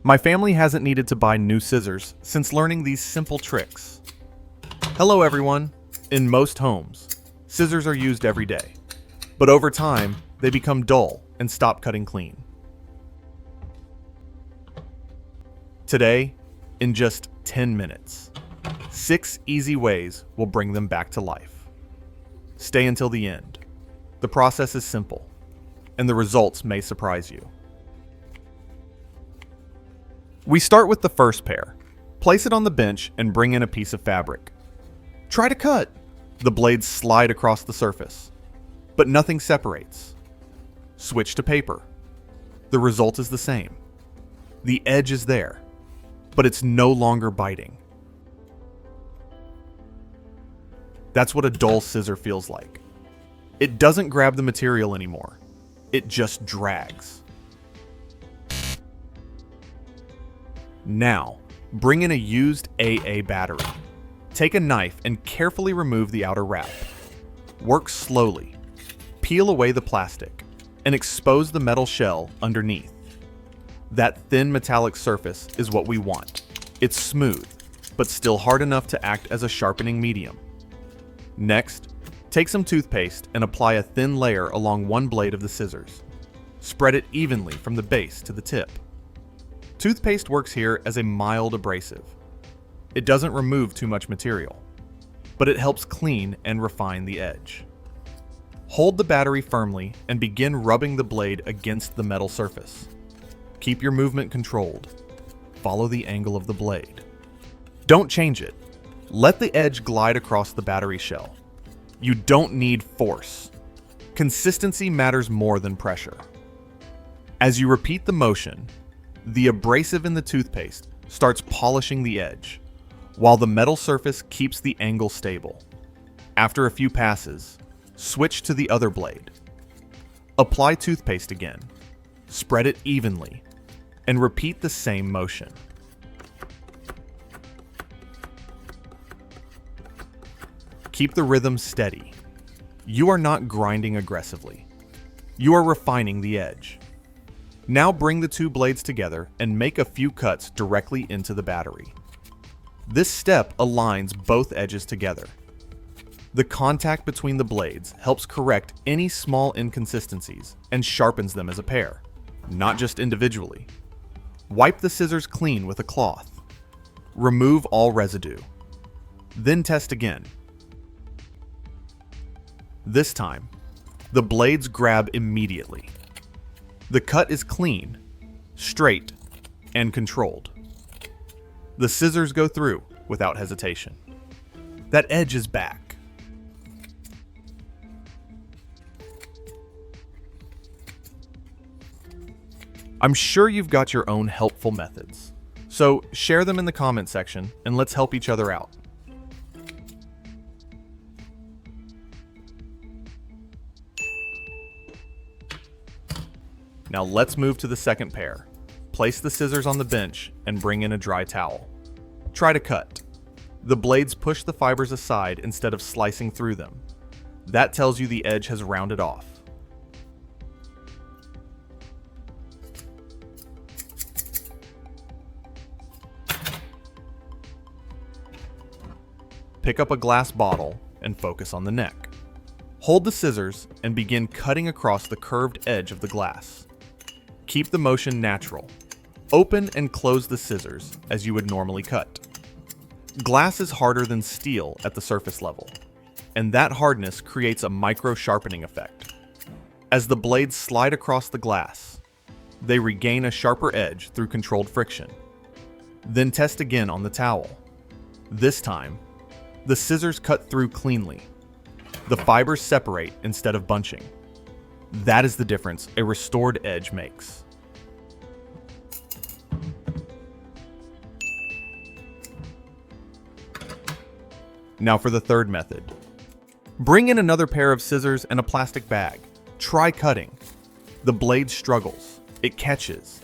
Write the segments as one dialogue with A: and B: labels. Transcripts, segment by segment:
A: My family hasn't needed to buy new scissors since learning these simple tricks. Hello everyone. In most homes, scissors are used every day, but over time, they become dull and stop cutting clean. Today, in just 10 minutes, 6 easy ways will bring them back to life. Stay until the end. The process is simple, and the results may surprise you. We start with the first pair. Place it on the bench and bring in a piece of fabric. Try to cut. The blades slide across the surface, but nothing separates. Switch to paper. The result is the same. The edge is there, but it's no longer biting. That's what a dull scissor feels like. It doesn't grab the material anymore. It just drags. Now, bring in a used AA battery. Take a knife and carefully remove the outer wrap. Work slowly. Peel away the plastic and expose the metal shell underneath. That thin metallic surface is what we want. It's smooth, but still hard enough to act as a sharpening medium. Next, take some toothpaste and apply a thin layer along one blade of the scissors. Spread it evenly from the base to the tip. Toothpaste works here as a mild abrasive. It doesn't remove too much material, but it helps clean and refine the edge. Hold the battery firmly and begin rubbing the blade against the metal surface. Keep your movement controlled. Follow the angle of the blade. Don't change it. Let the edge glide across the battery shell. You don't need force. Consistency matters more than pressure. As you repeat the motion, the abrasive in the toothpaste starts polishing the edge, while the metal surface keeps the angle stable. After a few passes, switch to the other blade. Apply toothpaste again, spread it evenly, and repeat the same motion. Keep the rhythm steady. You are not grinding aggressively. You are refining the edge. Now bring the two blades together and make a few cuts directly into the battery. This step aligns both edges together. The contact between the blades helps correct any small inconsistencies and sharpens them as a pair, not just individually. Wipe the scissors clean with a cloth. Remove all residue. Then test again. This time, the blades grab immediately. The cut is clean, straight, and controlled. The scissors go through without hesitation. That edge is back. I'm sure you've got your own helpful methods, so share them in the comment section and let's help each other out. Now let's move to the second pair. Place the scissors on the bench and bring in a dry towel. Try to cut. The blades push the fibers aside instead of slicing through them. That tells you the edge has rounded off. Pick up a glass bottle and focus on the neck. Hold the scissors and begin cutting across the curved edge of the glass. Keep the motion natural. Open and close the scissors as you would normally cut. Glass is harder than steel at the surface level, and that hardness creates a micro sharpening effect. As the blades slide across the glass, they regain a sharper edge through controlled friction. Then test again on the towel. This time, the scissors cut through cleanly. The fibers separate instead of bunching. That is the difference a restored edge makes. Now for the third method. Bring in another pair of scissors and a plastic bag. Try cutting. The blade struggles, it catches,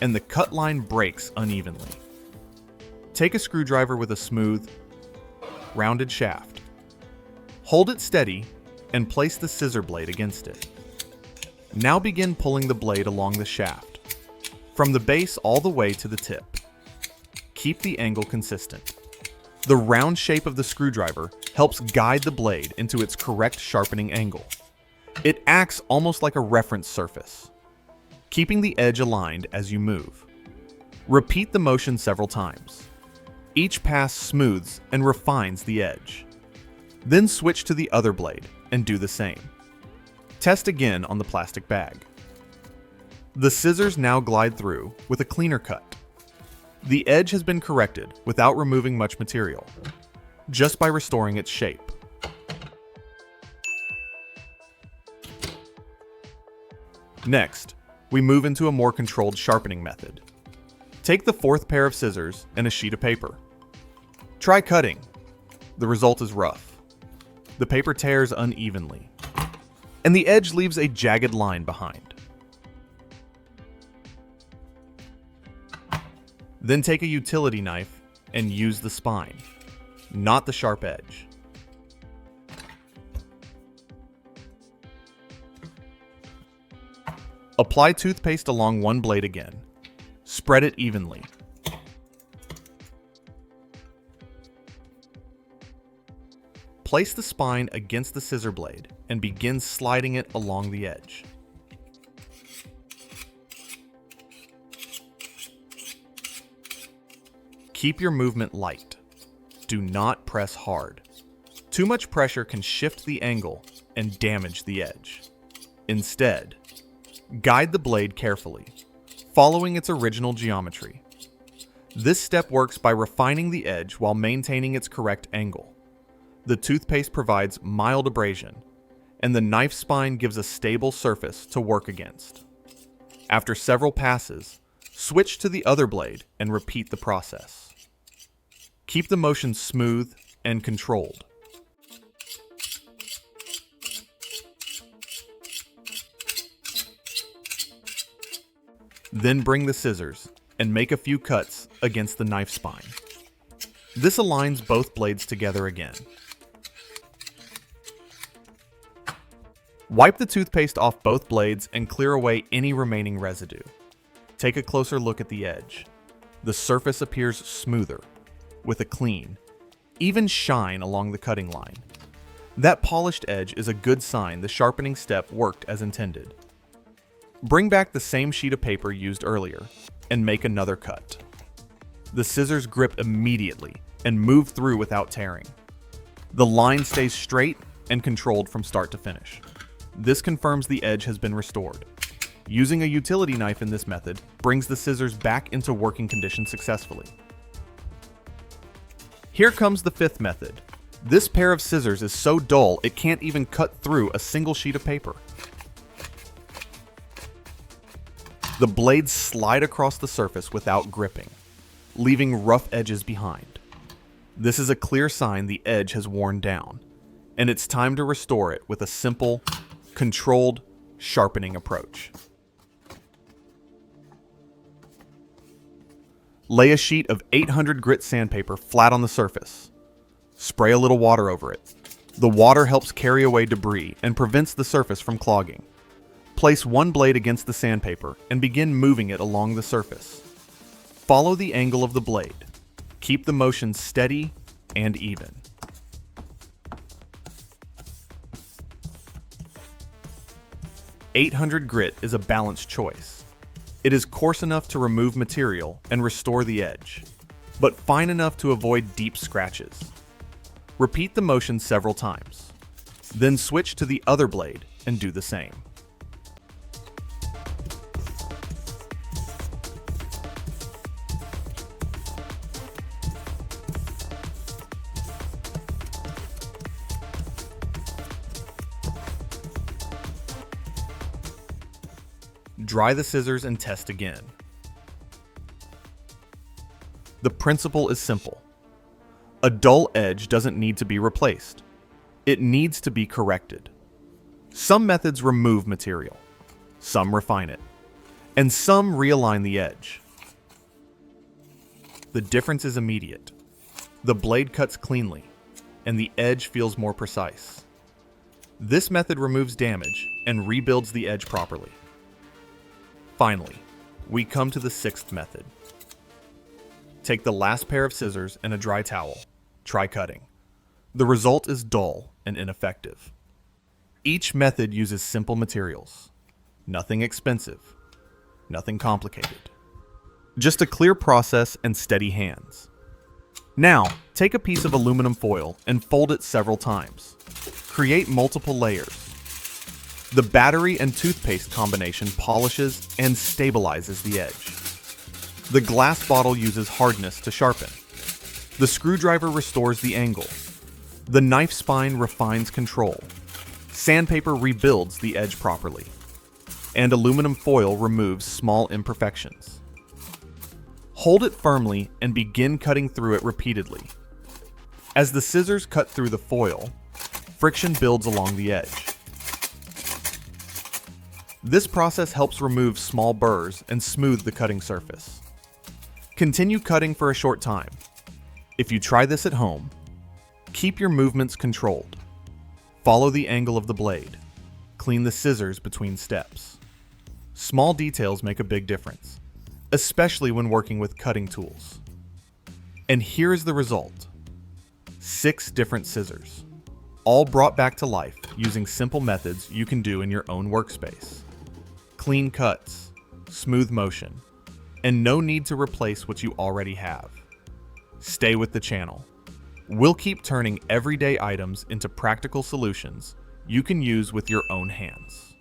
A: and the cut line breaks unevenly. Take a screwdriver with a smooth, rounded shaft. Hold it steady and place the scissor blade against it. Now begin pulling the blade along the shaft. from the base all the way to the tip. Keep the angle consistent. The round shape of the screwdriver helps guide the blade into its correct sharpening angle. It acts almost like a reference surface, keeping the edge aligned as you move. Repeat the motion several times. Each pass smooths and refines the edge. Then switch to the other blade and do the same. Test again on the plastic bag. The scissors now glide through with a cleaner cut. The edge has been corrected without removing much material, just by restoring its shape. Next, we move into a more controlled sharpening method. Take the fourth pair of scissors and a sheet of paper. Try cutting. The result is rough. The paper tears unevenly, and the edge leaves a jagged line behind. Then take a utility knife and use the spine, not the sharp edge. Apply toothpaste along one blade again. Spread it evenly. Place the spine against the scissor blade and begin sliding it along the edge. Keep your movement light. Do not press hard. Too much pressure can shift the angle and damage the edge. Instead, guide the blade carefully, following its original geometry. This step works by refining the edge while maintaining its correct angle. The toothpaste provides mild abrasion, and the knife spine gives a stable surface to work against. After several passes, switch to the other blade and repeat the process. Keep the motion smooth and controlled. Then bring the scissors and make a few cuts against the knife spine. This aligns both blades together again. Wipe the toothpaste off both blades and clear away any remaining residue. Take a closer look at the edge. The surface appears smoother, with a clean, even shine along the cutting line. That polished edge is a good sign the sharpening step worked as intended. Bring back the same sheet of paper used earlier and make another cut. The scissors grip immediately and move through without tearing. The line stays straight and controlled from start to finish. This confirms the edge has been restored. Using a utility knife in this method brings the scissors back into working condition successfully. Here comes the fifth method. This pair of scissors is so dull it can't even cut through a single sheet of paper. The blades slide across the surface without gripping, leaving rough edges behind. This is a clear sign the edge has worn down, and it's time to restore it with a simple, controlled sharpening approach. Lay a sheet of 800 grit sandpaper flat on the surface. Spray a little water over it. The water helps carry away debris and prevents the surface from clogging. Place one blade against the sandpaper and begin moving it along the surface. Follow the angle of the blade. Keep the motion steady and even. .800 grit is a balanced choice. It is coarse enough to remove material and restore the edge, but fine enough to avoid deep scratches. Repeat the motion several times. Then switch to the other blade and do the same. Dry the scissors and test again. The principle is simple. A dull edge doesn't need to be replaced. It needs to be corrected. Some methods remove material, some refine it, and some realign the edge. The difference is immediate. The blade cuts cleanly, and the edge feels more precise. This method removes damage and rebuilds the edge properly. Finally, We come to the sixth method. Take the last pair of scissors and a dry towel. Try cutting. The result is dull and ineffective. Each method uses simple materials. Nothing expensive. Nothing complicated. Just a clear process and steady hands. Now, take a piece of aluminum foil and fold it several times. Create multiple layers. The battery and toothpaste combination polishes and stabilizes the edge. The glass bottle uses hardness to sharpen. The screwdriver restores the angle. The knife spine refines control. Sandpaper rebuilds the edge properly. And aluminum foil removes small imperfections. Hold it firmly and begin cutting through it repeatedly. As the scissors cut through the foil, friction builds along the edge. This process helps remove small burrs and smooth the cutting surface. Continue cutting for a short time. If you try this at home, keep your movements controlled. Follow the angle of the blade. Clean the scissors between steps. Small details make a big difference, especially when working with cutting tools. And here is the result. 6 different scissors, all brought back to life using simple methods you can do in your own workspace. Clean cuts, smooth motion, and no need to replace what you already have. Stay with the channel. We'll keep turning everyday items into practical solutions you can use with your own hands.